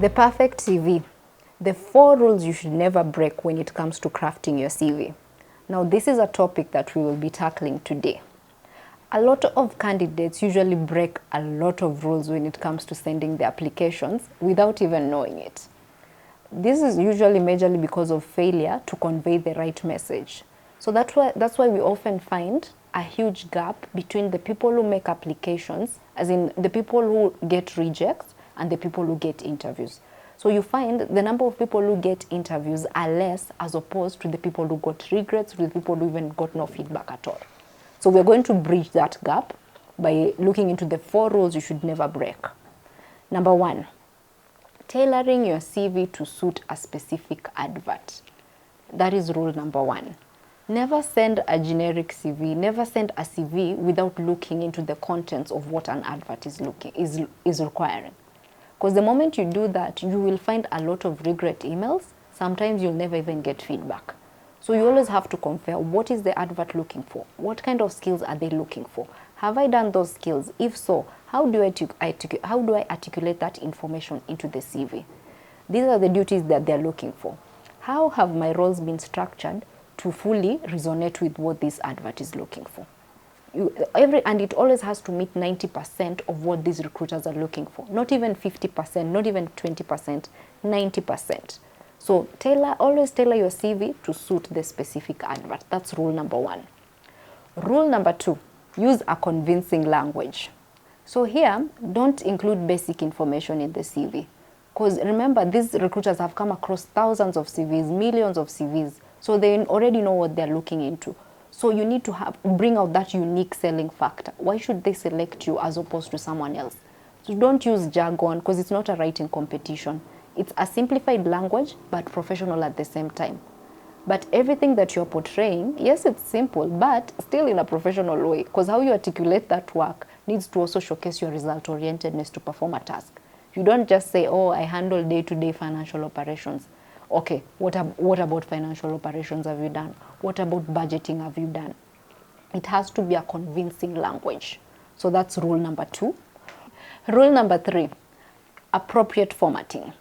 The perfect CV. The 4 rules you should never break when it comes to crafting your CV. Now, this is a topic that we will be tackling today. A lot of candidates usually break a lot of rules when it comes to sending their applications without even knowing it. This is usually majorly because of failure to convey the right message. So that's why we often find a huge gap between the people who make applications, as in the people who get rejects and the people who get interviews. So you find the number of people who get interviews are less as opposed to the people who got regrets, to the people who even got no feedback at all. So we're going to bridge that gap by looking into the 4 rules you should never break. Number 1, tailoring your CV to suit a specific advert. That is rule number 1. Never send a generic CV, never send a CV without looking into the contents of what an advert is requiring. Because the moment you do that, you will find a lot of regret emails. Sometimes you'll never even get feedback. So you always have to compare, what is the advert looking for? What kind of skills are they looking for? Have I done those skills? If so, how do I articulate that information into the CV? These are the duties that they're looking for. How have my roles been structured to fully resonate with what this advert is looking for? And it always has to meet 90% of what these recruiters are looking for. Not even 50%, not even 20%, 90%. So always tailor your CV to suit the specific advert. That's rule number 1. Rule number 2, use a convincing language. So here, don't include basic information in the CV. Because remember, these recruiters have come across thousands of CVs, millions of CVs. So they already know what they're looking into. So you need to bring out that unique selling factor. Why should they select you as opposed to someone else? So don't use jargon, because it's not a writing competition. It's a simplified language, but professional at the same time. But everything that you're portraying, yes, it's simple, but still in a professional way, because how you articulate that work needs to also showcase your result-orientedness to perform a task. You don't just say, oh, I handle day-to-day financial operations. Okay, what about financial operations have you done? What about budgeting have you done? It has to be a convincing language. So that's rule number 2. Rule number 3, appropriate formatting.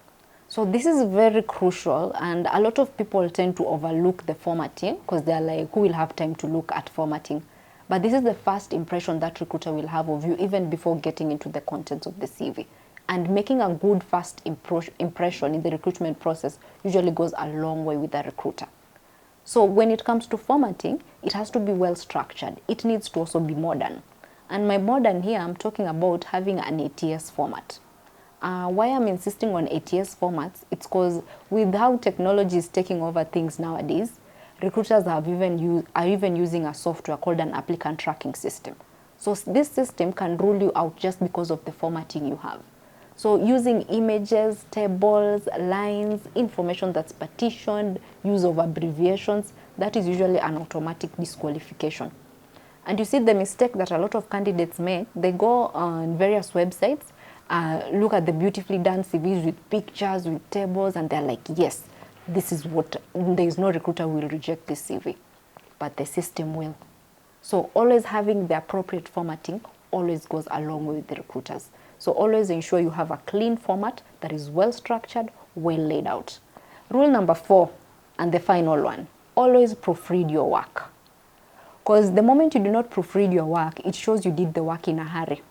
So this is very crucial, and a lot of people tend to overlook the formatting because they're like, who will have time to look at formatting? But this is the first impression that recruiter will have of you even before getting into the contents of the CV. And making a good first impression in the recruitment process usually goes a long way with a recruiter. So when it comes to formatting, it has to be well structured. It needs to also be modern. And by modern here, I'm talking about having an ATS format. Why I'm insisting on ATS formats, it's because with how technology is taking over things nowadays, recruiters are even using a software called an applicant tracking system. So this system can rule you out just because of the formatting you have. So using images, tables, lines, information that's partitioned, use of abbreviations, that is usually an automatic disqualification. And you see the mistake that a lot of candidates make, they go on various websites, look at the beautifully done CVs with pictures, with tables, and they're like, yes, this is what, there is no recruiter who will reject this CV, but the system will. So always having the appropriate formatting always goes a long way with the recruiters. So always ensure you have a clean format that is well structured, well laid out. Rule number 4, and the final one, always proofread your work. Because the moment you do not proofread your work, it shows you did the work in a hurry.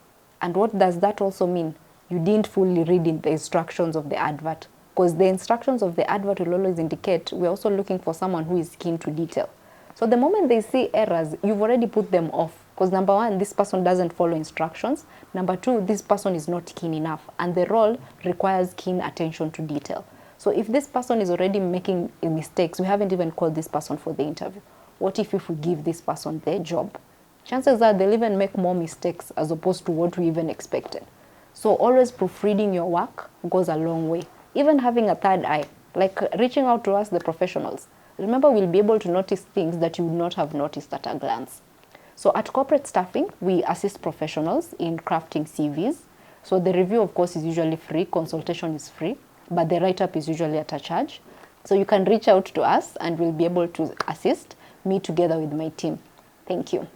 And what does that also mean? You didn't fully read in the instructions of the advert. Because the instructions of the advert will always indicate we're also looking for someone who is keen to detail. So the moment they see errors, you've already put them off. Because number 1, this person doesn't follow instructions. Number 2, this person is not keen enough. And the role requires keen attention to detail. So if this person is already making mistakes, we haven't even called this person for the interview. What if we give this person their job? Chances are they'll even make more mistakes as opposed to what we even expected. So always proofreading your work goes a long way. Even having a third eye, like reaching out to us, the professionals. Remember, we'll be able to notice things that you would not have noticed at a glance. So at Corporate Staffing, we assist professionals in crafting CVs. So the review, of course, is usually free. Consultation is free, but the write-up is usually at a charge. So you can reach out to us and we'll be able to assist me together with my team. Thank you.